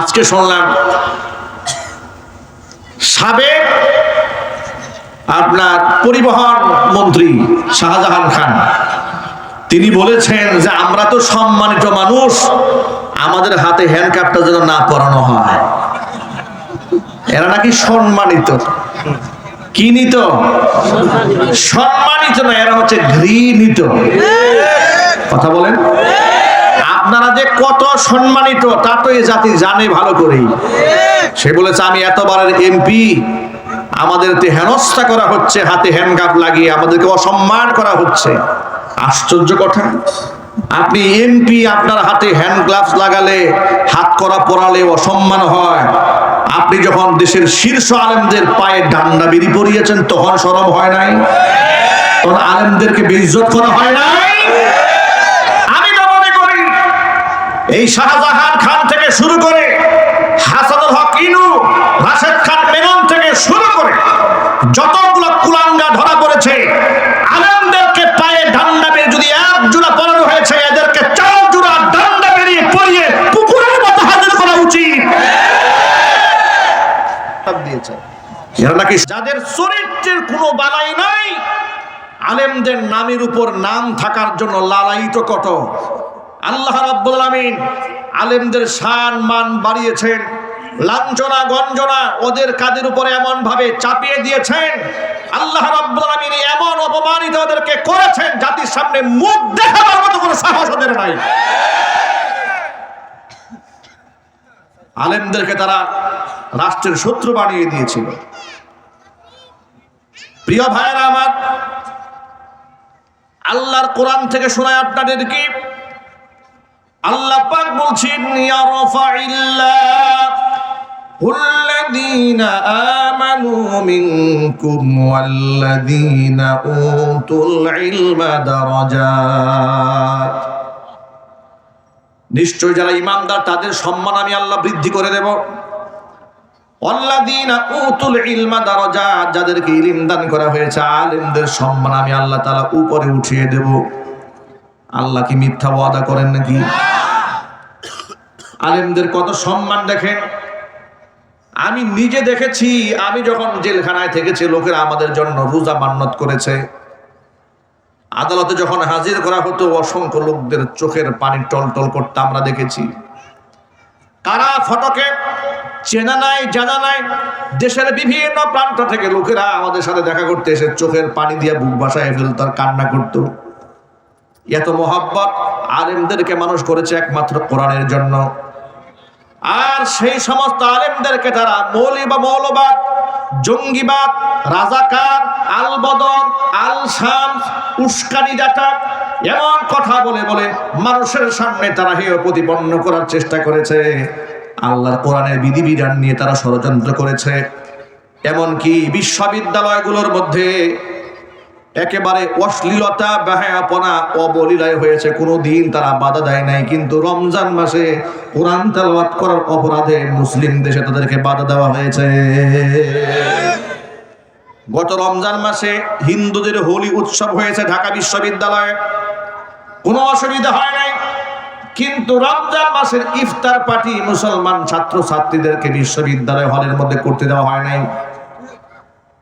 আজকে শুনলাম সাবেক আপনার পরিবহন মন্ত্রী শাহজাহান খান তিনি বলেছেন যে আমরা তো সম্মানিত মানুষ, আমাদের হাতে হ্যান্ডকাপটা যেন না পরানো হয়। এরা নাকি সম্মানিত, কি নিত? সম্মানিত না, এরা হচ্ছে ঘৃণিত। কথা বলেন, আপনারা যে কত সম্মানিত তা তো এই জাতি জানে ভালো করেই। সে বলেছে আমি এতবারের এমপি, আমাদেরকে হেনস্থা করা হচ্ছে, হাতে হ্যান্ডকাপ লাগিয়ে আমাদেরকে অসম্মান করা হচ্ছে। আশ্চর্য কথা, আপনি এমপি, আপনার হাতে হ্যান্ড গ্লাভস লাগালে, হাত করা পরালে অসম্মান হয়। আপনি যখন দেশের শীর্ষ আলেমদের পায়ে ডান্ডা বিড়ি পরিয়েছেন তখন শরম হয় নাই? তখন আলেমদেরকে বেইজ্জত করা হয় নাই? আমি তো মনে করি এই শাহজাহান খান থেকে শুরু করে হাসানুল হক ইনু, রাশেদ খান মেনন থেকে শুরু করে যতগুলো কুলাঙ্গা ধরা পড়েছে, আলেমদেরকে পায়ে ডান্ডা বেরিয়ে যদি এক জোড়া পরানো হয়েছে, এদেরকে 4 জোড়া ডান্ডা বেরিয়ে পরিয়ে পুকুরের মতো হাজির করা উচিত। এরা নাকি যাদের চরিত্রের কোনো বালাই নাই, আলেমদের নামের উপর নাম থাকার জন্য লালায়িত কত। আল্লাহ রাব্বুল আলামিন আলেমদের শান মান বাড়িয়েছেন, লাঞ্ছনা গঞ্জনা ওদের কাদের উপরে এমন ভাবে চাপিয়ে দিয়েছেন। আল্লাহ রাব্বুল আলামিন এমন অপমানিত ওদেরকে করেছেন, জাতির সামনে মুখ দেখাবার মতো কোনো সাহস ওদের নাই। আলেমদেরকে তারা রাষ্ট্রের শত্রু বানিয়ে দিয়েছিল। প্রিয় ভাইয়েরা আমার, আল্লাহর কোরআন থেকে শোনায় আপনাদেরকে, আল্লাহ পাক বলছেন ইয়ারফাইল্লাহুল্লাযীনা আমানু মিনকুম ওয়াল্লাযীনা উতুল ইলমা দারাজাত। নিশ্চয় যারা ঈমানদার তাদের সম্মান আমি আল্লাহ বৃদ্ধি করে দেব। ওয়াল্লাযীনা উতুল ইলমা দারাজাত, যাদেরকে ইলম দান করা হয়েছে, আলেমদের সম্মান আমি আল্লাহ তাআলা উপরে উঠিয়ে দেব। আল্লাহ কি মিথ্যা ওয়াদা করেন নাকি? আলেমদের কত সম্মান দেখেন। আমি নিজে দেখেছি, আমি যখন জেলখানায় থেকেছি লোকেরা আমাদের জন্য রোজা মান্নত করেছে। আদালতে যখন হাজির করা হতো অসংখ্য লোকদের চোখের পানি টলটল করতে আমরা দেখেছি। কারা ফটকে চেনা নাই জানা নাই, দেশের বিভিন্ন প্রান্ত থেকে লোকেরা আমাদের সাথে দেখা করতে এসে চোখের পানি দিয়ে বুক ভাসায় ফেলত আর কান্না করত। এত মোহাব্বত আলেমদেরকে মানুষ করেছে একমাত্র কোরআনের জন্য। আর সেই সমস্ত আলেমদেরকে তারা মৌলী বা মৌলবাদ, জঙ্গিবাদ, রাজাকার, আল বদর, আল শামস, উস্কানি দাতা এমন কথা বলে বলে মানুষের সামনে তারা হেয় প্রতিপন্ন করার চেষ্টা করেছে। আল্লাহর কোরআনের বিধিবিধান নিয়ে তারা ষড়যন্ত্র করেছে। এমনকি বিশ্ববিদ্যালয়গুলোর মধ্যে একেবারে অশ্লীলতা, বেহায়াপনা, অবলীলায় হয়েছে, কোনো দিন তারা বাধা দেয় নাই। কিন্তু রমজান মাসে কোরআন তেলাওয়াত করার অপরাধে মুসলিম দেশে তাদেরকে বাধা দেওয়া হয়েছে। গত রমজান মাসে হিন্দুদের হোলি উৎসব হয়েছে ঢাকা বিশ্ববিদ্যালয়ে, কোনো অসুবিধা হয় নাই। কিন্তু রমজান মাসের ইফতার পার্টি মুসলমান ছাত্র ছাত্রীদেরকে বিশ্ববিদ্যালয় হলের মধ্যে করতে দেওয়া হয় নাই।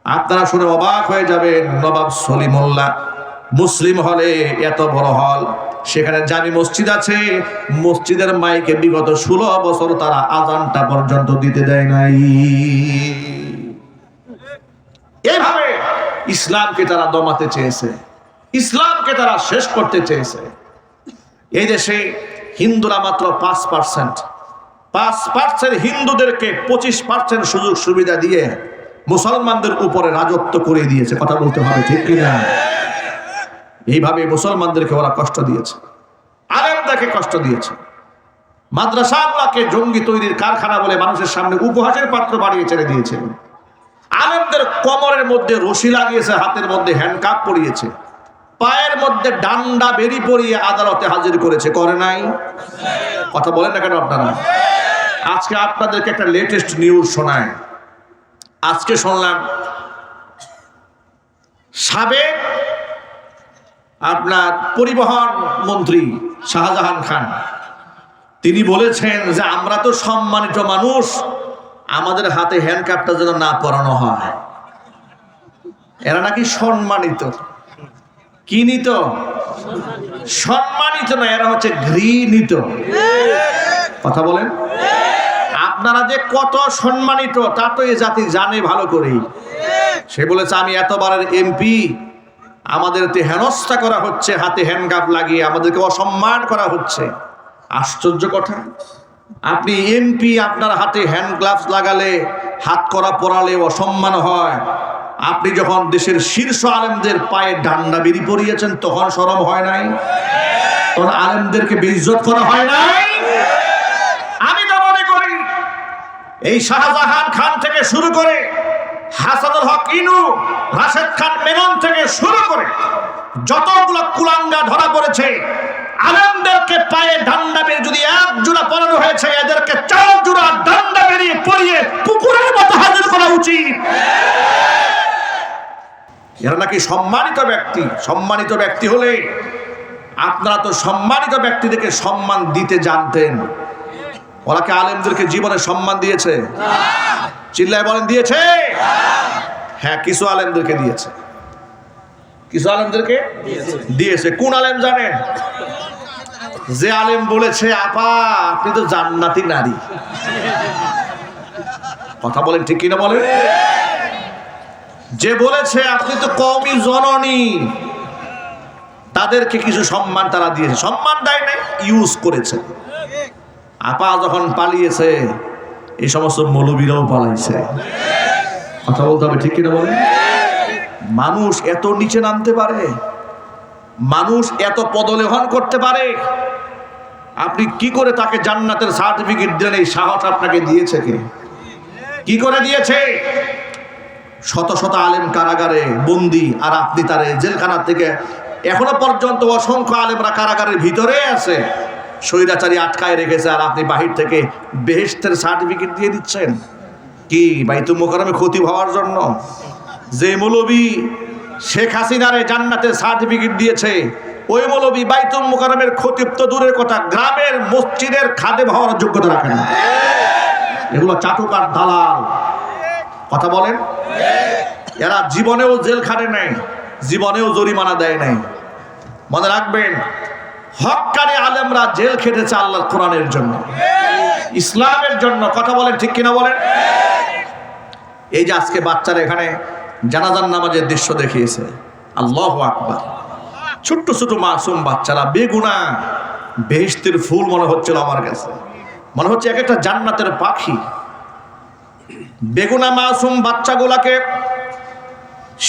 আপনারা শুনে অবাক হয়ে যাবেন, নবাব সলিমুল্লাহ মুসলিম হলে, এত বড় হল, সেখানে জামি মসজিদ আছে, মসজিদের মাইকে বিগত 16 বছর তারা আযানটা পর্যন্ত দিতে দেয় নাই। এইভাবে ইসলামকে তারা দমাতে চেয়েছে, ইসলামকে তারা শেষ করতে চেয়েছে। এই দেশে হিন্দুরা মাত্র 5% হিন্দুদেরকে 25% সুযোগ সুবিধা দিয়ে মুসলমানদের উপরে রাজত্ব করে দিয়েছে। কথা বলতে হবে, ঠিক কিনা? এইভাবে মুসলমানদেরকে ওরা কষ্ট দিয়েছে, আলেমদেরকে কষ্ট দিয়েছে। মাদ্রাসাগুলোকে জঙ্গি তৈরির কারখানা বলে মানুষের সামনে উপহাসের পাত্র বানিয়ে ছেড়ে দিয়েছে। আলেমদের কোমরের মধ্যে রশি লাগিয়েছে, হাতের মধ্যে হ্যান্ডকাপ পরিয়েছে, পায়ের মধ্যে ডান্ডা বেরি পরিয়ে আদালতে হাজির করেছে, করে নাই? কথা বলেন না কেন আপনারা? আজকে আপনাদেরকে একটা লেটেস্ট নিউজ শোনায়। আজকে শুনলাম সাবেক আপনার পরিবহন মন্ত্রী শাহজাহান খান তিনি বলেছেন যে আমরা তো সম্মানিত মানুষ, আমাদের হাতে হ্যান্ডকাপটা যেন না পরানো হয়। এরা নাকি সম্মানিত। কি নিত? সম্মানিত না, এরা হচ্ছে ঘৃণিত। কথা বলেন। আপনারা যে কত সম্মানিত তা তো এই জাতি জানে ভালো করেই। সে বলেছে আমি এতবারের এমপি, আমাদেরকে হেনস্থা করা হচ্ছে, হাতে হ্যান্ডকাপ লাগিয়ে আমাদেরকে অসম্মান করা হচ্ছে। আশ্চর্য কথা, আপনি এমপি, আপনার হাতে হ্যান্ড গ্লাভস লাগালে, হাত করা পরালে অসম্মান হয়। আপনি যখন দেশের শীর্ষ আলেমদের পায়ে ডান্ডা বেরি পরিয়েছেন তখন শরম হয় নাই? তখন আলেমদেরকে বেইজ্জত করা হয় নাই? আমি তো মনে করি এই শাহজাহান খান থেকে শুরু করে হাসানুল হক ইনু, রাশেদ খান মেনন থেকে শুরু করে যতগুলো কুলাঙ্গা ধরা পড়েছে, আলেমদেরকে পায়ে ডান্ডা বেরিয়ে যদি এক জোড়া পরানো হয়েছে, এদেরকে 4 জোড়া ডান্ডা বেরিয়ে পরিয়ে পুকুরের মতো হাজির করা উচিত। এরা নাকি সম্মানিত ব্যক্তি। সম্মানিত ব্যক্তি হলে আপনারা তো সম্মানিত ব্যক্তিদেরকে সম্মান দিতে জানতেন। ওরা কি আলেমদেরকে জীবনে সম্মান দিয়েছে? চিল্লায় বলেন, দিয়েছে? হ্যাঁ, কিছু আলেমদেরকে দিয়েছে। কিছু আলেমদেরকে দিয়েছে। কোন আলেম জানেন? যে আলেম বলেছে আপা আপনি তো জান্নাতি নারী। কথা বলেন ঠিক কিনা বলেন? যে বলেছে আপনি তো কওমি জননী, তাদেরকে কিছু সম্মান তারা দিয়েছে। সম্মান দেয় নাই, ইউজ করেছে। আপা যখন পালিয়েছে, এই সমস্ত মৌলবীরাও পালাইছে। কথা বলতে হবে ঠিক কিনা বলেন? মানুষ এত নিচে নামতে পারে? মানুষ এত পদলেহন করতে পারে? আপনি কি করে তাকে জান্নাতের সার্টিফিকেট দিলেন? এই সাহস আপনাকে দিয়েছে কে? কি করে দিয়েছে? শত শত আলেম কারাগারে বন্দী, আর আপনি তার জেলখানা থেকে এখনো পর্যন্ত অসংখ্য আলেমরা কারাগারের ভিতরে আছে, স্বৈরাচারী আটকায় রেখেছে, আর আপনি বাহির থেকে বেহেশতের সার্টিফিকেট দিয়ে দিচ্ছেন। কি বাইতুল মোকাররমে খতিব হওয়ার জন্য? যে মৌলবী শেখ হাসিনারে জান্নাতের সার্টিফিকেট দিয়েছে, ওই মৌলবী বাইতুল মোকাররমের খতিব তো দূরের কথা, গ্রামের মসজিদের খাদেম হওয়ার যোগ্যতা রাখে না। এগুলো চাটুকার দালাল। কথা বলেন। এরা জীবনেও জেল খাটে নাই, জীবনেও জরিমানা দেয় নাই। মনে রাখবেন, হক্কানি আলেমরা জেল খেটেছে আল্লাহর কোরআনের জন্য, ইসলামের জন্য। কথা বলেন ঠিক কিনা বলেন? এই যে আজকে বাচ্চারা এখানে জানাজার নামাজের দৃশ্য দেখিয়েছে, আল্লাহু আকবার। ছোট্ট ছোট মাসুম বাচ্চারা, বেগুনাহ, বেহেশতের ফুল মনে হচ্ছিল আমার কাছে। মনে হচ্ছে এক একটা জান্নাতের পাখি। বেগুনাহ মাসুম বাচ্চাগুলাকে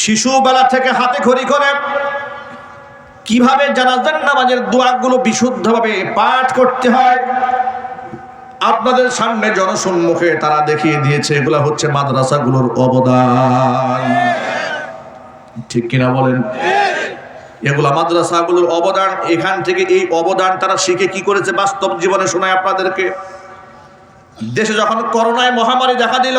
শিশুবেলা থেকে হাতে খড়ি করে কিভাবে জানাজার নামাজের দোয়াগুলো বিশুদ্ধভাবে পাঠ করতে হয় আপনাদের সামনে জনসম্মুখে তারা দেখিয়ে দিয়েছে। এগুলা হচ্ছে মাদ্রাসাগুলোর অবদান। ঠিক কিনা বলেন? এগুলা মাদ্রাসাগুলোর অবদান। এখান থেকে এই অবদান তারা শিখে কি করেছে বাস্তব জীবনে শোনায় আপনাদেরকে। দেশে যখন করোনায় মহামারী দেখা দিল,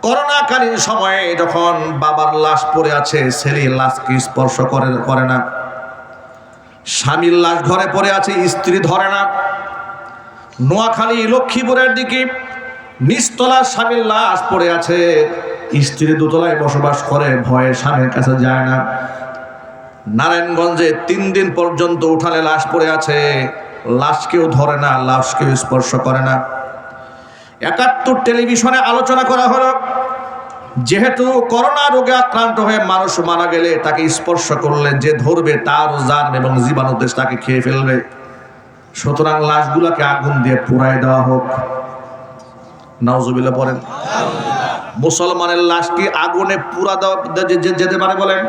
করোনাকালীন সময়ে যখন বাবার লাশ পড়ে আছে, ছেলে লাশকে স্পর্শ করে না, স্বামীর লাশ ঘরে পড়ে আছে, স্ত্রী ধরে না। নোয়াখালী লক্ষ্মীপুরের দিকে নিচতলা স্বামীর লাশ পড়ে আছে, স্ত্রী দোতলায় বসবাস করে, ভয়ে স্বামীর কাছে যায় না। নারায়ণগঞ্জে 3 দিন পর্যন্ত উঠালে লাশ পড়ে আছে, লাশ কেউ ধরে না, লাশ কেউ স্পর্শ করে না। 71 টেলিভিশনে আলোচনা করা হলো, যেহেতু করোনা রোগে আক্রান্ত হয়ে মানুষ মারা গেলে তাকে স্পর্শ করলে যে ধরবে তারও জার্ম এবং জীবাণু দেশ তাকে খেয়ে ফেলবে, সুতরাং লাশগুলোকে আগুন দিয়ে পুড়ায় দেওয়া হোক। নাউজুবিল্লাহ পড়েন। মুসলমানের লাশ কি আগুনে পুড়া দেওয়া যেতে পারে বলেন?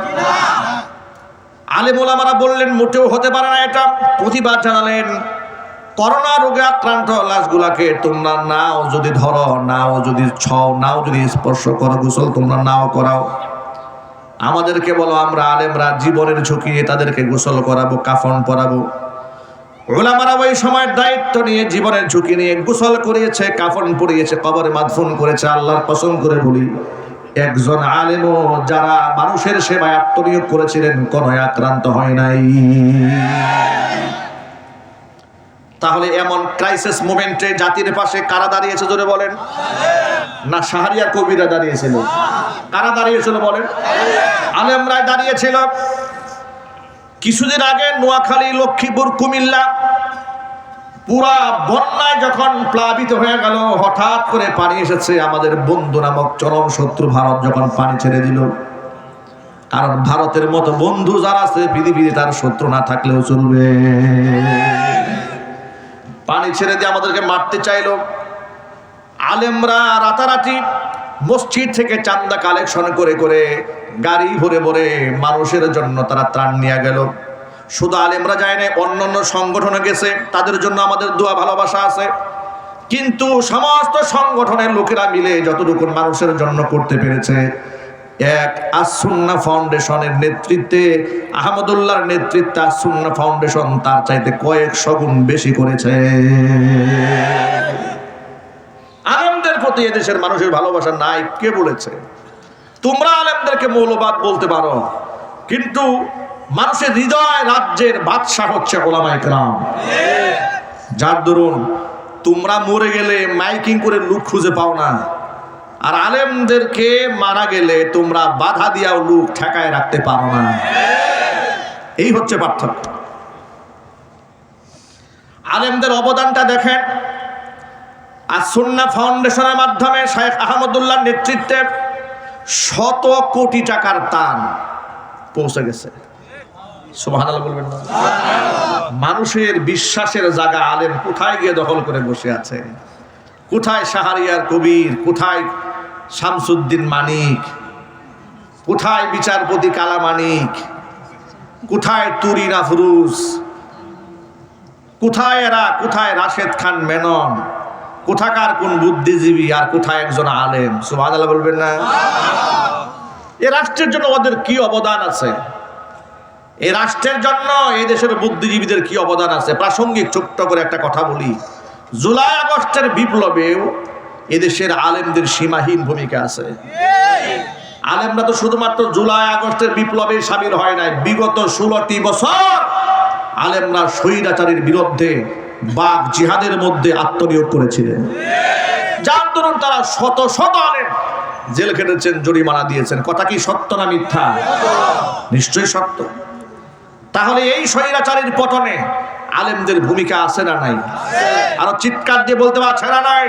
আলেম ওলামারা বললেন মোটেও হতে পারে না। এটা প্রতিবাদ জানালেন। করোনা রোগে আক্রান্ত লাশগুলাকে তোমরা নাও যদি ধরো, নাও যদি ছও, নাও যদি স্পর্শ করো, গোসল তোমরা নাও করাও, আমাদেরকে বলো, আমরা আলেমরা জীবনের ঝুঁকি নিয়ে তাদেরকে গোসল করাবো, কাফন পরাবো। ওলামারা ওই সময়ের দায়িত্ব নিয়ে জীবনের ঝুঁকি নিয়ে গোসল করিয়েছে, কাফন পরিয়েছে, কবরে মাদফুন করেছে। আল্লাহর কসম করে বলি, একজন আলেমও যারা মানুষের সেবায় আত্মনিয়োগ করেছিলেন কোন আক্রান্ত হয় নাই। তাহলে এমন ক্রাইসিস মোমেন্টে জাতির পাশে কারা দাঁড়িয়েছে জোরে বলেন? না শাহরিয়ার কবিরা দাঁড়িয়েছিল? কারা দাঁড়িয়েছিল বলেন? আলেমরাই দাঁড়িয়েছিল। কিছুদিন আগে নোয়াখালী, লক্ষ্মীপুর, কুমিল্লা পুরা বন্যায় যখন প্লাবিত হয়ে গেল, হঠাৎ করে পানি এসেছে, আমাদের বন্ধু নামক চরম শত্রু ভারত যখন পানি ছেড়ে দিল, কারণ ভারতের মতো বন্ধু যারা আছে পৃথিবীতে তার শত্রু না থাকলেও চলবে, পানি ছেড়ে দিয়ে আমাদেরকে মারতে চাইলো। আলেমরা রাতারাতি মসজিদ থেকে চান্দা কালেকশন করে করে গাড়ি ভরে ভরে মানুষের জন্য তারা ত্রাণ নিয়ে গেল। শুধু আলেমরা যায় না, অন্যান্য সংগঠনে গেছে, তাদের জন্য আমাদের দোয়া ভালোবাসা আছে। কিন্তু সমস্ত সংগঠনের লোকেরা মিলে যতটুকু মানুষের জন্য করতে পেরেছে, এক আস-সুন্নাহ ফাউন্ডেশনের নেতৃত্বে, আহমদুল্লাহর নেতৃত্বে আস-সুন্নাহ ফাউন্ডেশন তার চাইতে কয়েকশো গুণ বেশি করেছে। আলেমদের প্রতি এদেশের মানুষের ভালোবাসা নাই কে বলেছে? তোমরা আলেমদেরকে মৌলবাদ বলতে পারো, কিন্তু মানুষের হৃদয় রাজ্যের বাদশা হচ্ছে উলামায়ে কেরাম। যার দরুন তোমরা মরে গেলে মাইকিং করে লোক খুঁজে পাও না, আর আলেমদেরকে মারা গেলে তোমরা বাধা দিয়াও লোক ঠেকায় রাখতে পারো না। এই হচ্ছে পার্থক্য। আলেমদের অবদানটা দেখেন। আস-সুন্নাহ ফাউন্ডেশনের মাধ্যমে শেখ আহমদুল্লাহর নেতৃত্বে শত কোটি টাকার দান পৌঁছে গেছে। সুবহানাল্লাহ বলবেন না? মানুষের বিশ্বাসের জায়গা আলেম কোথায় গিয়ে দখল করে বসে আছে? কোথায় শাহরিয়ার কবির, কোথায় শামসুদ্দিন মানিক, কোথায় বিচারপতি কালা মানিক, কোথায় তুরিন আফরুজ, কোথায় এরা, কোথায় রাশেদ খান মেনন, কোথাকার কোন বুদ্ধিজীবী, আর কোথায় একজন আলেম? সুবহানাল্লাহ বলবেন না? এই রাষ্ট্রের জন্য ওদের কি অবদান আছে? এই রাষ্ট্রের জন্য এই দেশের বুদ্ধিজীবীদের কি অবদান আছে? প্রাসঙ্গিক ছোট্ট করে একটা কথা বলি। জুলাই আগস্টের বিপ্লবেও এদেশের আলেমদের সীমাহীন ভূমিকা আছে। আলেমরা তো শুধুমাত্র জুলাই আগস্টের বিপ্লবে সামিল হয় নাই, বিগত 16টি বছর আলেমরা স্বৈরাচারীর বিরুদ্ধে বাক জিহাদের মধ্যে আত্মনিয়োগ করেছিলেন। যার দরুন তারা শত শত আলেম জেল খেটেছেন, জরিমানা দিয়েছেন। কথা কি সত্য না মিথ্যা? নিশ্চয়ই সত্য। তাহলে এই স্বৈরাচারীর পতনে আলেমদের ভূমিকা আছে না নাই? আরো চিৎকার দিয়ে বলতে পারছে না নাই?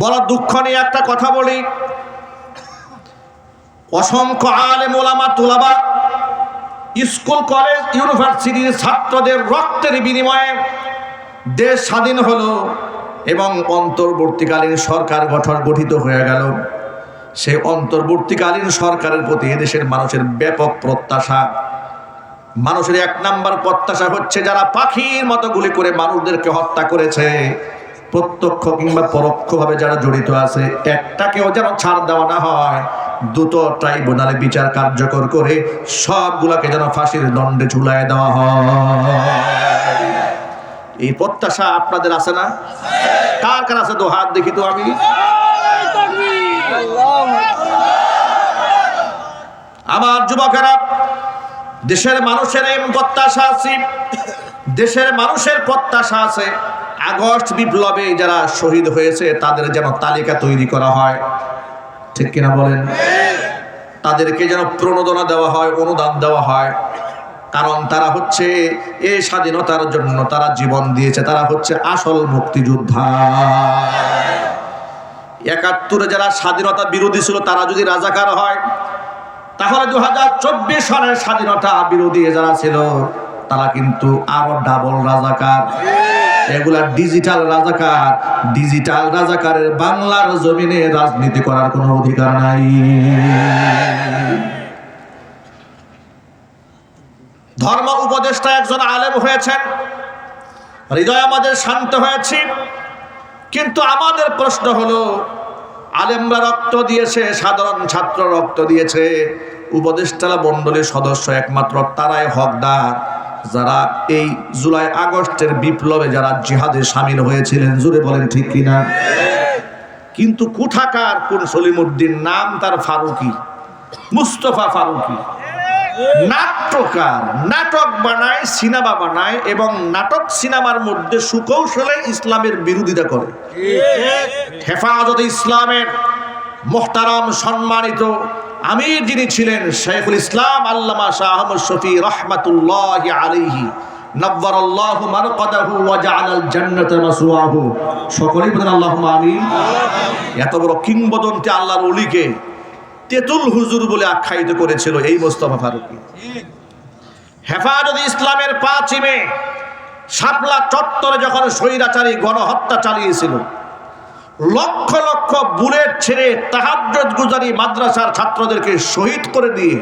বড় দুঃখ নিয়ে একটা কথা বলি। অসংখ্য আলেম ওলামা তুলাবা স্কুল কলেজ ইউনিভার্সিটির ছাত্রদের রক্তের বিনিময়ে দেশ স্বাধীন হলো এবং অন্তর্বর্তীকালীন সরকার গঠিত হয়ে গেল। সেই অন্তর্বর্তীকালীন সরকারের প্রতি এদেশের মানুষের ব্যাপক প্রত্যাশা। মানুষের এক নাম্বার প্রত্যাশা হচ্ছে যারা পাখির মতো গুলি করে মানুষদেরকে হত্যা করেছে, প্রত্যক্ষ কিংবা পরোক্ষভাবে যারা জড়িত আছে, একটাকেও যেন ছাড় দেওয়া না হয়। দ্রুত ট্রাইব্যুনালে বিচার কার্যকর করে সবগুলাকে যেন ফাঁসির দণ্ডে ঝুলায় দেওয়া হয়। এই প্রত্যাশা আপনাদের আছে না? কার কার আছে? তো হাত দেখি তো আমি। আমার যুবকেরা, দেশের মানুষের এই প্রত্যাশা আছে, দেশের মানুষের প্রত্যাশা আছে আগস্ট বিপ্লবে যারা শহীদ হয়েছে তাদের যেন তালিকা তৈরি করা হয়। ঠিক কিনা বলেন? তাদেরকে যেন প্রণোদনা দেওয়া হয়, অনুদান দেওয়া হয়। কারণ তারা হচ্ছে এই স্বাধীনতার জন্য তারা জীবন দিয়েছে, তারা হচ্ছে আসল মুক্তিযোদ্ধা। ৭১ যারা স্বাধীনতা বিরোধী ছিল তারা যদি রাজাকার হয়, তাহলে 2024 সালের স্বাধীনতা বিরোধী যারা ছিল তারা কিন্তু আরো ডাবল রাজাকার। এগুলা ডিজিটাল রাজাকার। ডিজিটাল রাজাকারের বাংলার জমিনে রাজনীতি করার কোনো অধিকার নাই। ধর্ম উপদেষ্টা একজন আলেম হয়েছেন, হৃদয় আমাদের শান্ত হয়েছে। কিন্তু আমাদের প্রশ্ন হলো, আলেমরা রক্ত দিয়েছে, সাধারণ ছাত্র রক্ত দিয়েছে, উপদেষ্টা মণ্ডলীর সদস্য একমাত্র তারাই হকদার যারা এই জুলাই আগস্টের বিপ্লবে যারা জিহাদে শামিল হয়েছিলেন। জোরে বলেন ঠিক কিনা? কিন্তু কোথাকার কোন সলিমউদ্দিন, নাম তার ফারুকি, মুস্তফা ফারুকি, নাট্যকার, নাটক বানায়, সিনেমা বানায় এবং নাটক সিনেমার মধ্যে সুকৌশলে ইসলামের বিরোধিতা করে। হেফাজতে ইসলামের মুহতারাম সম্মানিত আমির যিনি ছিলেন শাইখুল ইসলাম আল্লামা শাহ আহমদ শফী রাহমাতুল্লাহি আলাইহি নব্বারাল্লাহু মারকাদাহু ওয়া জাআলাল জান্নাতা মাসওয়াহু, সকলেই বলেন আল্লাহুম্মা আমিন। এত বড় কিংবদন্তি আল্লাহর ওলিকে তেতুল হুজুর বলে আখ্যায়িত করেছিল এই মোস্তফা ফারুকী। হেফাজতে ইসলামের 5 মে শাপলা চত্বরে যখন স্বৈরাচারী গণহত্যা চালিয়েছিল, লক্ষ লক্ষ বুলেট ছেড়ে তাহাজ্জুদ গুজারি মাদ্রাসার ছাত্রদেরকে শহীদ করে দিয়ে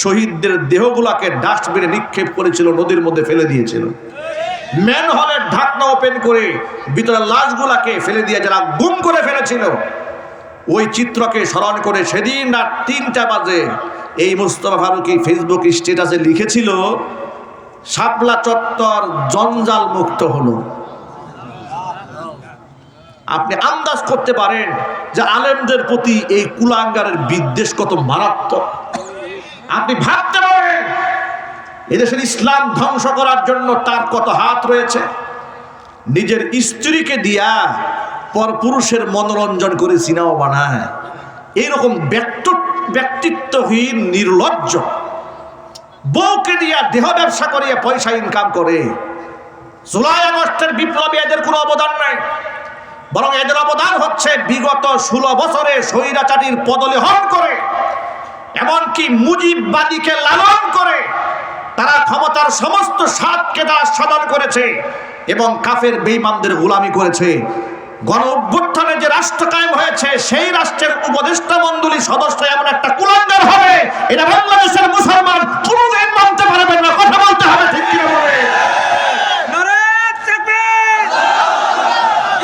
শহীদদের দেহগুলাকে ডাস্টবিনে নিক্ষেপ করেছিল, নদীর মধ্যে ফেলে দিয়েছিল। ম্যানহোলের ঢাকনা ওপেন করে ভিতরে লাশগুলাকে ফেলে দিয়ে যারা গুম করে ফেলেছিল, ওই চিত্রকে স্মরণ করে সেদিন রাত 3টা বাজে এই মোস্তফা ফারুকী ফেসবুক স্ট্যাটাসে লিখেছিল, শাপলা চত্বর জঞ্জাল মুক্ত হলো। আপনি আন্দাজ করতে পারেন যে আলেমদের প্রতি এই কুলাঙ্গারের বিদ্বেষ কত মারাত্মক। আপনি ভাবতে পারেন এদেশের ইসলাম ধ্বংস করার জন্য তার কত হাত রয়েছে। নিজের স্ত্রীকে দিয়া পরপুরুষের মনোরঞ্জন করে সিনেমা বানায়, এইরকম ব্যক্তিত্বহীন নির্লজ্জ বউকে দিয়া দেহ ব্যবসা করিয়া পয়সা ইনকাম করে। জুলাই আগস্টের বিপ্লবে এদের কোনো অবদান নাই, বরং এদের অবদান হচ্ছে বিগত 16 বছরে স্বৈরাচারীর পদলেহন করে, এমনকি মুজিববাদীকে লালন করে তারা ক্ষমতার সমস্ত স্বাদকে তারা সাধন করেছে এবং কাফের বেঈমানদের গোলামি করেছে। গণ অভ্যুত্থানে যে রাষ্ট্র কায়েম হয়েছে সেই রাষ্ট্রের উপদেষ্টা মণ্ডলীর সদস্য এমন একটা কুলাঙ্গার হবে, এটা বাংলাদেশের মুসলমান কোনোদিন মানতে পারবেন না। কথা বলতে হবে, ঠিক কি বলে?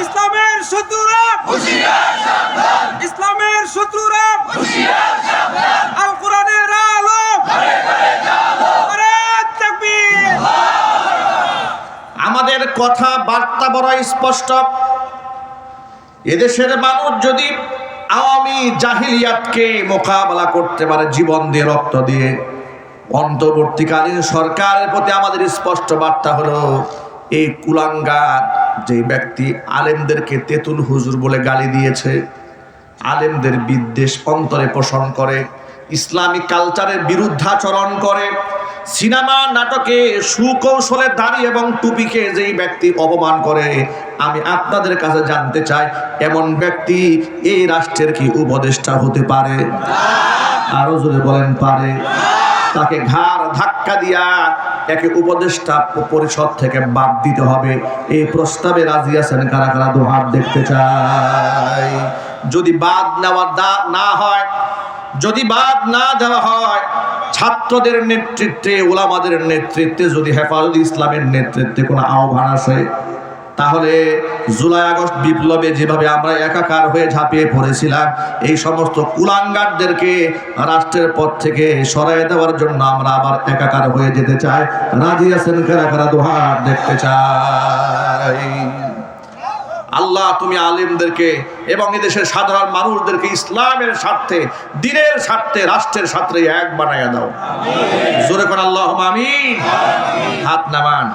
ইসলামের শত্রুরা হুঁশিয়ার সাবধান, ইসলামের শত্রুরা হুঁশিয়ার সাবধান, আল কোরআনের আলো ঘরে ঘরে জ্বালো, নারায়ে তাকবীর। আমাদের কথা বার্তা বড় স্পষ্ট। এদেশের মানুষ যদি আওয়ামী জাহিলিয়াতকে মোকাবেলা করতে পারে জীবন দিয়ে, রক্ত দিয়ে, অন্তর্বর্তীকালীন সরকারের প্রতি আমাদের স্পষ্ট বার্তা হলো, এই কুলাঙ্গার যে ব্যক্তি আলেমদেরকে তেতুল হুজুর বলে গালি দিয়েছে, আলেমদের বিদ্বেষ অন্তরে পোষণ করে, ইসলামিক কালচারের বিরুদ্ধাচরণ করে, সিনেমা নাটকে সুকৌশলে দাড়ি এবং টুপিকে যেই ব্যক্তি অপমান করে, আমি আপনাদের কাছে জানতে চাই এমন ব্যক্তি এই রাষ্ট্রের কি উপদেষ্টা হতে পারে? আরো জোরে বলেন, পারে? তাকে ঘাড় ধাক্কা দিয়া একে উপদেষ্টা পরিষদ থেকে বাদ দিতে হবে। এই প্রস্তাবে রাজি আছেন কারা কারা? দু হাত দেখতে চাই। যদি বাদ নেওয়া না হয়, যদি বাদ না দেওয়া হয়, ছাত্রদের নেতৃত্বে, ওলামাদের নেতৃত্বে, যদি হেফাজতে ইসলামের নেতৃত্বে কোনো আহ্বান আসে, তাহলে জুলাই আগস্ট বিপ্লবে যেভাবে আমরা একাকার হয়ে ঝাঁপিয়ে পড়েছিলাম, এই সমস্ত কুলাঙ্গারদেরকে রাষ্ট্রের পথ থেকে সরাই দেওয়ার জন্য আমরা আবার একাকার হয়ে যেতে চাই। রাজি আছেন কারা কারা? দু হাত দেখতে চাই। আল্লাহ তুমি আলেমদেরকে এবং এদেশের সাধারণ মানুষদেরকে ইসলামের স্বার্থে, দ্বীনের স্বার্থে, রাষ্ট্রের স্বার্থে এক বানাইয়া দাও। জোরে করে আল্লাহুম্মা আমিন। হাত নামান।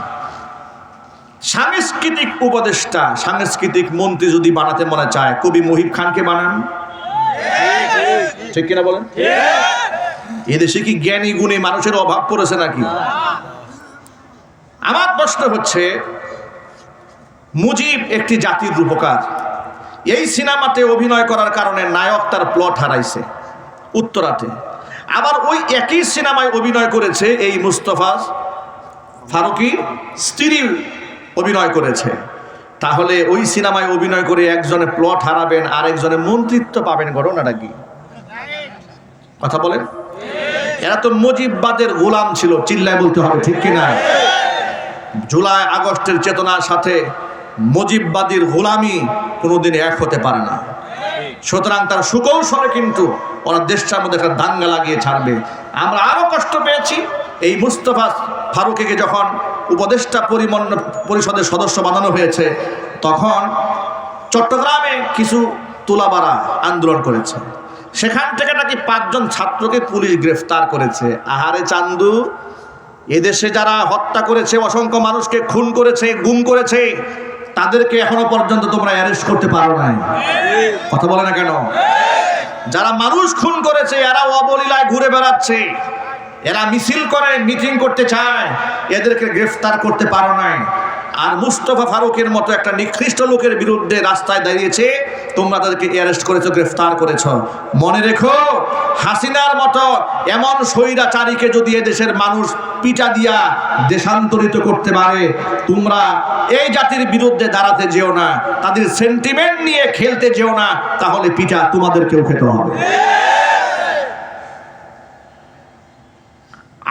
সাংস্কৃতিক উপদেষ্টা, সাংস্কৃতিক মন্ত্রী যদি বানাতে মনে চায়, কবি মুহিব খানকে বানান। ঠিক কিনা বলেন? এদেশে কি জ্ঞানী গুণী মানুষের অভাব পড়েছে নাকি? আমার প্রশ্ন হচ্ছে, মুজিব একটি জাতির রূপকার, এই সিনেমাতে অভিনয় করার কারণে নায়ক তার প্লট হারাইছে উত্তরাতে। আবার ওই একই সিনেমায় অভিনয় করেছে এই মোস্তফা ফারুকী স্ত্রী অভিনয় করেছে। তাহলে ওই সিনেমায় অভিনয় করে একজনে প্লট হারাবেন, আরেকজনে মন্ত্রিত্ব পাবেন, ঘটনাটা কি? কথা বলেন। এরা তো মুজিববাদের গোলাম ছিল, চিল্লায় বলতে হবে, ঠিক কিনা? জুলাই আগস্টের চেতনার সাথে মুজিববাদীর গোলামি কোনোদিন এক হতে পারে না। সুতরাং তার সুকৌশলে কিন্তু ওরা দেশটার মধ্যে একটা দাঙ্গা লাগিয়ে ছাড়বে। আমরা আরো কষ্ট পেয়েছি এই মোস্তফা ফারুকীকে যখন উপদেষ্টা পরিষদের সদস্য বানানো হয়েছে, তখন চট্টগ্রামে কিছু তোলাবাড়া আন্দোলন করেছে। সেখান থেকে নাকি 5 জন ছাত্রকে পুলিশ গ্রেফতার করেছে। আহারে চান্দু, এদেশে যারা হত্যা করেছে, অসংখ্য মানুষকে খুন করেছে, গুম করেছে, তাদেরকে এখনো পর্যন্ত তোমরা অ্যারেস্ট করতে পারো নাই। কথা বলে না কেন? যারা মানুষ খুন করেছে এরা অবলীলায় ঘুরে বেড়াচ্ছে, এরা মিছিল করে, মিটিং করতে চায়, এদেরকে গ্রেফতার করতে পারো নাই। আর মুস্তফা ফারুকের মতো একটা নিকৃষ্ট লোকের বিরুদ্ধে রাস্তায় দাঁড়িয়েছে, তোমরা তাদেরকে অ্যারেস্ট করেছো, গ্রেফতার করেছো। মনে রেখো, হাসিনার মতো এমন স্বৈরাচারীকে যদি এদেশের মানুষ পিটা দিয়া দেশান্তরিত করতে পারে, তোমরা এই জাতির বিরুদ্ধে দাঁড়াতে যেও না, তাদের সেন্টিমেন্ট নিয়ে খেলতে যেও না, তাহলে পিটা তোমাদেরকেও খেতে হবে।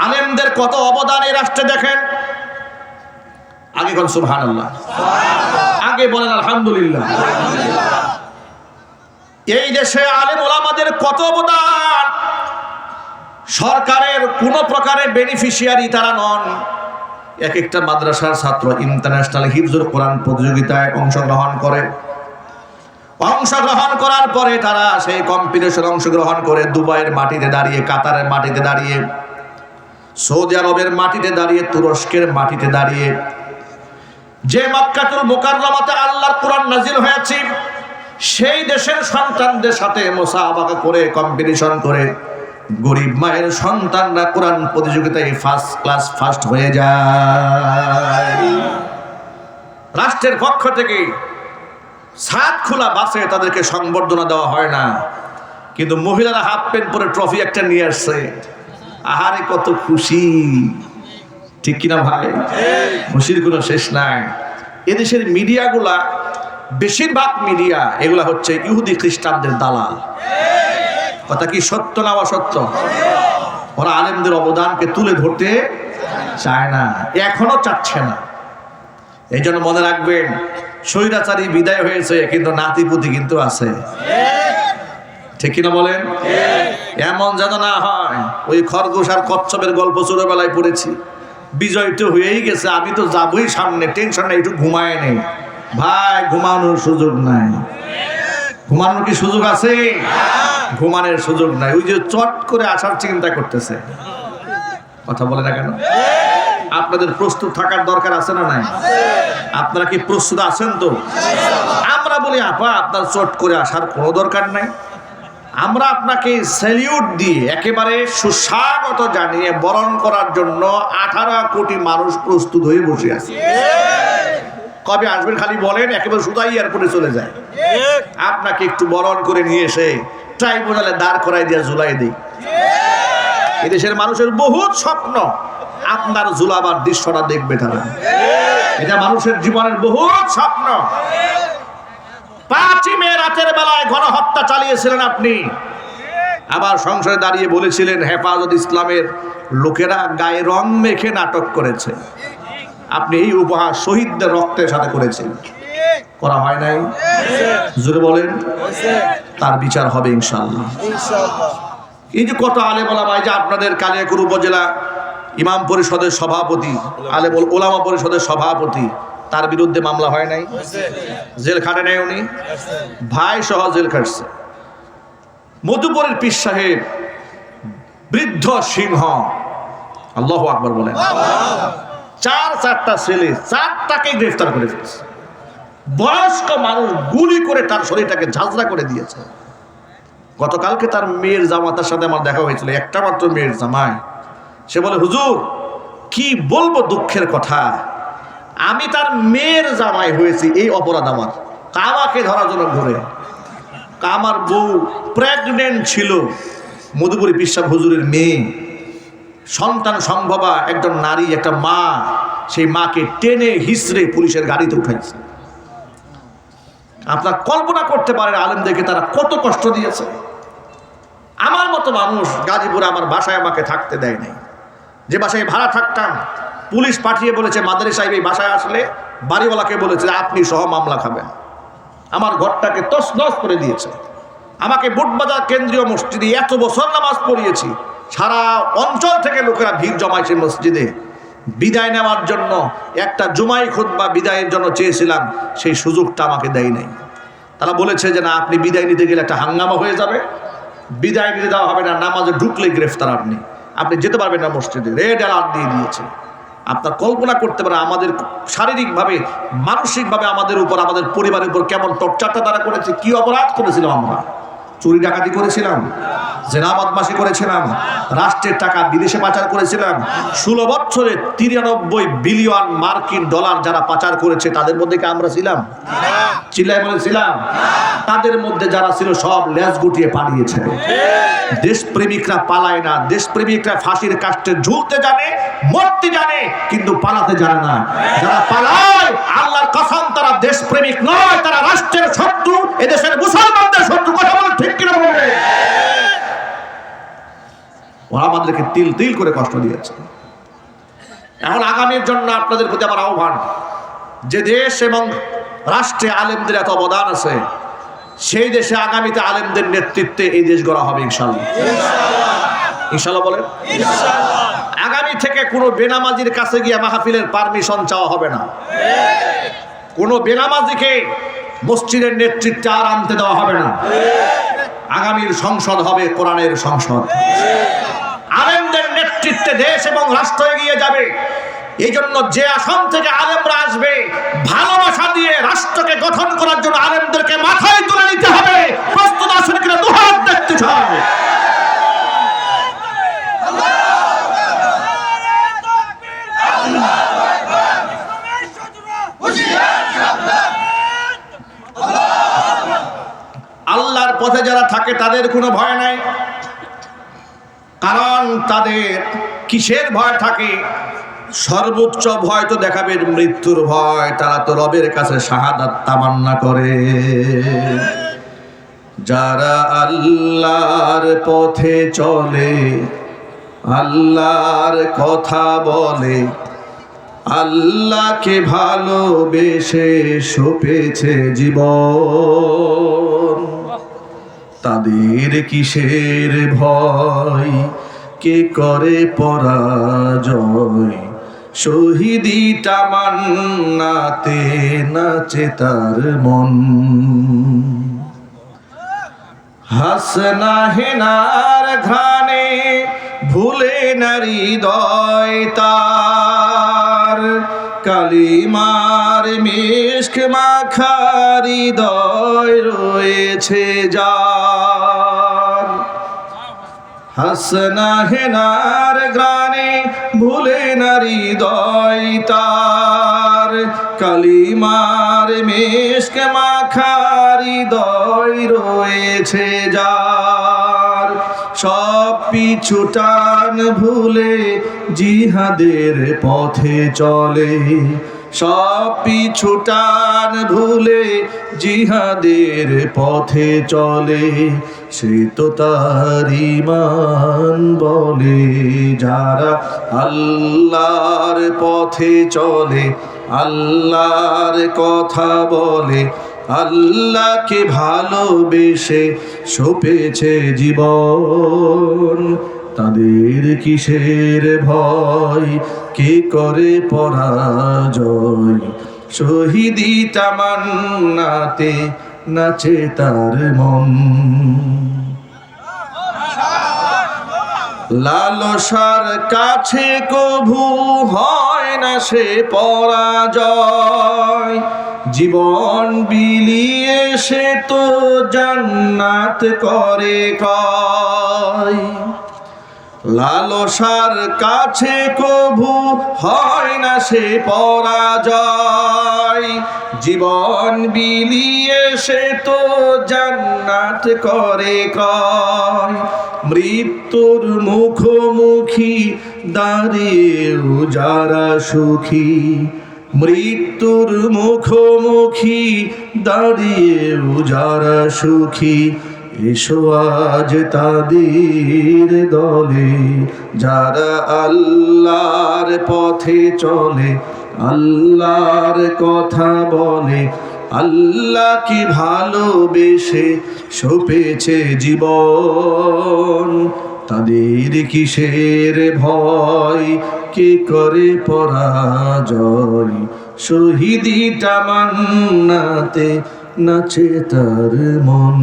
আলেমদের কত অবদান এই রাষ্ট্রে দেখেন। আগে বলেন সুবহানাল্লাহ, আগে বলেন আলহামদুলিল্লাহ। এই দেশে আলেম ওলামাদের কত অবদান। সরকারের কোন প্রকারের বেনিফিশিয়ারি তারা নন। এক একটা মাদ্রাসার ছাত্র ইন্টারন্যাশনাল হিফজুল কোরআন প্রতিযোগিতায় অংশগ্রহণ করে, অংশগ্রহণ করার পরে তারা সেই কম্পিটিশনে অংশগ্রহণ করে দুবাইয়ের মাটিতে দাঁড়িয়ে, কাতারের মাটিতে দাঁড়িয়ে, সৌদি আরবের মাটিতে দাঁড়িয়ে, তুরস্কের মাটিতে দাঁড়িয়ে, যে মক্কাতুল মুকাররমাতে আল্লাহর কোরআন নাজিল হয়েছে সেই দেশের সন্তানদের সাথে মুসাবাকা করে, কম্পিটিশন করে, গরিব মায়ের সন্তানরা কোরআন প্রতিযোগিতায় ফার্স্ট ক্লাস ফার্স্ট হয়ে যায়। রাষ্ট্রের পক্ষ থেকে ছাদ খোলা বাসে তাদেরকে সংবর্ধনা দেওয়া হয় না, কিন্তু মহিলারা হাফ প্যান্ট পরে ট্রফি একটা নিয়ে আসছে। আহারে কত খুশি, ঠিক কিনা ভাই? খুশির কোনো শেষ নাই। এদেশের মিডিয়াগুলা, বেশিরভাগ মিডিয়া এগুলা হচ্ছে ইহুদি খ্রিস্টানদের দালাল। কথা কি সত্য না অসত্য? ওরা আলেমদের অবদানকে তুলে ধরতে চায় না, এখনো চাচ্ছে না। এই জন্য মনে রাখবেন, স্বৈরাচারী বিদায় হয়েছে কিন্তু নাতিপুতি কিন্তু আছে, ঠিক কিনা বলেন? এমন যেন না হয় ওই খরগোশ আর কচ্ছপের গল্প ছোটবেলায় পড়েছি, বিজয় তো হয়েই গেছে, আমি তো যাবই সামনে, টেনশন নেই, একটু ঘুমায় নেই। ভাই, ঘুমানোর সুযোগ নাই। ঘুমানোর কি সুযোগ আছে? ঘুমানোর সুযোগ নাই। ওই যে চট করে আসার চিন্তা করতেছে। কথা বলে না কেন? আপনাদের প্রস্তুত থাকার দরকার আছে না নাই? আপনারা কি প্রস্তুত আছেন? তো আমরা বলি আপা আপনার চট করে আসার কোনো দরকার নাই। আমরা আপনাকে স্যালিউট দিয়ে একেবারে সুস্বাগত জানিয়ে বরণ করার জন্য 18 কোটি মানুষ প্রস্তুত হয়ে বসে আছে। কবে আসবেন খালি বলেন, একেবারে সুদাই এয়ারপোর্টে চলে যায়। আপনাকে একটু বরণ করে নিয়ে এসে ট্রাইব্যুনালে দাঁড় করাই দিয়ে ঝুলাই দিই। এদেশের মানুষের বহুত স্বপ্ন, আপনার ঝুলাবার দৃশ্যটা দেখবে তারা। এটা মানুষের জীবনের বহুত স্বপ্ন। 5ই মে রাতের বেলায় গণহত্যা চালিয়েছিলেন আপনি, আবার সংসদে দাঁড়িয়ে বলেছিলেন হেফাজত ইসলামের লোকেরা গায়ে রং মেখে নাটক করেছে। আপনি এই উপহার শহীদদের রক্তের সাথে করেছেন, করা হয় নাই? জোরে বলেন। তার বিচার হবে ইনশাআল্লাহ। এই যে কত আলেম ওলামা, এই যে আপনাদের কালিয়াকৈর উপজেলা ইমাম পরিষদের সভাপতি, আলেম ওলামা পরিষদের সভাপতি, তার বিরুদ্ধে মামলা হয় নাই? জেল খাটে নাই উনি? ভাই সহ জেল খাটছে। মধুপুরের পীর সাহেব বৃদ্ধ সিংহ, আল্লাহু আকবার বলেন, 4টা ছেলে, 4টাকে গ্রেফতার করে ফেলেছে। বয়স্ক মানুষ গুলি করে তার শরীরটাকে ঝাঁঝরা করে দিয়েছে। গতকালকে তার মেয়ের জামাতার সাথে আমার দেখা হয়েছিল, একটা মাত্র মেয়ের জামাই। সে বলে, হুজুর কি বলবো দুঃখের কথা, আমি তার মেয়ের জামাই হয়েছি, এই অপরাধ আমার। আমাকে ধরার জন্য ঘুরে, আমার বউ প্রেগনেন্ট ছিল, মধুপুরী বিশ্বাস হুজুরের মেয়ে, সন্তান সম্ভবা একজন নারী, একটা মা, সেই মাকে টেনে হিসড়ে পুলিশের গাড়িতে উঠাইছে। আপনার কল্পনা করতে পারেন আলেমদেরকে তারা কত কষ্ট দিয়েছে। আমার মতো মানুষ গাজীপুরে আমার বাসায় আমাকে থাকতে দেয় নাই। যে বাসায় ভাড়া থাকতাম, পুলিশ পাঠিয়ে বলেছে মাদারি সাহেব এই বাসায় আসলে বাড়িওয়ালাকে বলেছে আপনি সহ মামলা খাবেন। আমার ঘরটাকে তছনছ করে দিয়েছে। আমাকে বুটবাজার কেন্দ্রীয় মসজিদে এত বছর নামাজ পড়িয়েছি, সারা অঞ্চল থেকে লোকেরা ভিড় জমাইছে মসজিদে। বিদায় নেওয়ার জন্য একটা জুমাই খুতবা বিদায়ের জন্য চেয়েছিলাম, সেই সুযোগটা আমাকে দেয় নাই। তারা বলেছে যে না, আপনি বিদায় নিতে গেলে একটা হাঙ্গামা হয়ে যাবে, বিদায় নিতে দেওয়া হবে না, নামাজে ঢুকলে গ্রেফতার আপনি, আপনি যেতে পারবেন না মসজিদে, রেড অ্যালার্ট দিয়ে দিয়েছে। আপনার কল্পনা করতে পারে আমাদের শারীরিকভাবে মানসিকভাবে আমাদের উপর, আমাদের পরিবারের উপর কেমন টর্চারটা তারা করেছে, কি অপরাধ করেছিলাম আমরা। চুরি ডাকাতি করেছিলাম, জেনা বদমাশি করেছিলাম, রাষ্ট্রের টাকা বিদেশে পাচার করেছিলাম। 16 বছরে 93 বিলিয়ন মার্কিন ডলার যারা পাচার করেছে তাদের মধ্যে কি আমরা ছিলাম? চিল্লায় বলেছিলাম। তাদের মধ্যে যারা ছিল সব লেজ গুটিয়ে পালিয়েছে। দেশপ্রেমিকরা পালায় না, দেশপ্রেমিকরা ফাঁসির কাস্টে ঝুলতে জানে, মরতে জানে, কিন্তু পালাতে জানে না। যারা পালায় আল্লাহর কসম তারা দেশপ্রেমিক নয়, তারা রাষ্ট্রের শত্রু, এদেশের মুসলমানদের শত্রু। কথা বলে ঠিক কিনা বলবে? ওরা আমাদেরকে তিল তিল করে কষ্ট দিয়েছে। এখন আগামীর জন্য আপনাদের প্রতি আমার আহ্বান, যে দেশ এবং রাষ্ট্রে আলেমদের এত অবদান আছে, সেই দেশে আগামীতে আলেমদের নেতৃত্বে এই দেশ গড়া হবে ইনশাআল্লাহ। ইনশাআল্লাহ বলেন। আগামী থেকে কোনো বেনামাজির কাছে গিয়ে মাহফিলের পারমিশন চাওয়া হবে না। কোনো বেনামাজিকে মসজিদের নেতৃত্বে আর আনতে দেওয়া হবে না। আগামীর সংসদ হবে কোরআনের সংসদ। আলেমদের নেতৃত্বে দেশ এবং রাষ্ট্র এগিয়ে যাবে। এই জন্য যে আসন থেকে আলেমরা আসবে, ভালোবাসা দিয়ে রাষ্ট্রকে গঠন করার জন্য আলেমদেরকে মাথায় তুলে নিতে হবে। প্রস্তুত আছেন কিনা দুহাত দেখতে চাই। আল্লাহর পথে যারা থাকে তাদের কোনো ভয় নাই, কারণ তাদের কিসের ভয় থাকে? সর্বোচ্চ ভয় তো দেখাবে মৃত্যুর ভয়। তারা তো রবের কাছে শাহাদাত তামান্না করে। যারা আল্লাহর পথে চলে, আল্লাহর কথা বলে, আল্লাহকে ভালোবেসে সপেছে জীবন, তাদের কিসের ভয়? কে করে পরাজয়? শহীদি তামান্নাতে নাচে তার মন। হাসনা হেনার ঘ্রাণে ভুলে না হৃদয় তার, কালিমার মিশক মাখা হৃদয় রয়েছে যার। হাসনা হেনার গ্রানে ভুলে না হৃদয় তার, কালিমার মিশক মাখা হৃদয় রয়েছে যার। সব পিছু টান ভুলে জিহাদের পথে চলে, সব পিছু টান ভুলে জিহাদের পথে চলে, সে তো তার ঈমান বলে। যারা আল্লাহর পথে চলে, আল্লাহর কথা বলে, আল্লাহকে ভালোবেসে সপেছে জীবন, তাদের কিসের ভয়? কে করে পরাজয়? শহীদি তামান্নাতে নাচে তার মন। লালসার কাছে কভু হয় না সে পরাজয়, জীবন বিলিয়ে সে তো জান্নাত করে কয়। লালসার কাছে কভু হয় না সে পরাজয়, জীবন বিলিয়ে সে তো জান্নাত করে কয়। মৃত্যুর মুখোমুখি দাঁড়িয়েও যারা সুখী, মৃত্যুর মুখোমুখি দাঁড়িয়েও যারা সুখী, এসো আজ তাদের দলে। যারা আল্লাহর পথে চলে, আল্লাহর কথা বলে, আল্লাহকে ভালোবেসে সপেছে জীবন, তাদের কিসের ভয়? কে করে পরাজয়? শহীদি তামান্নাতে নাচে তার মন।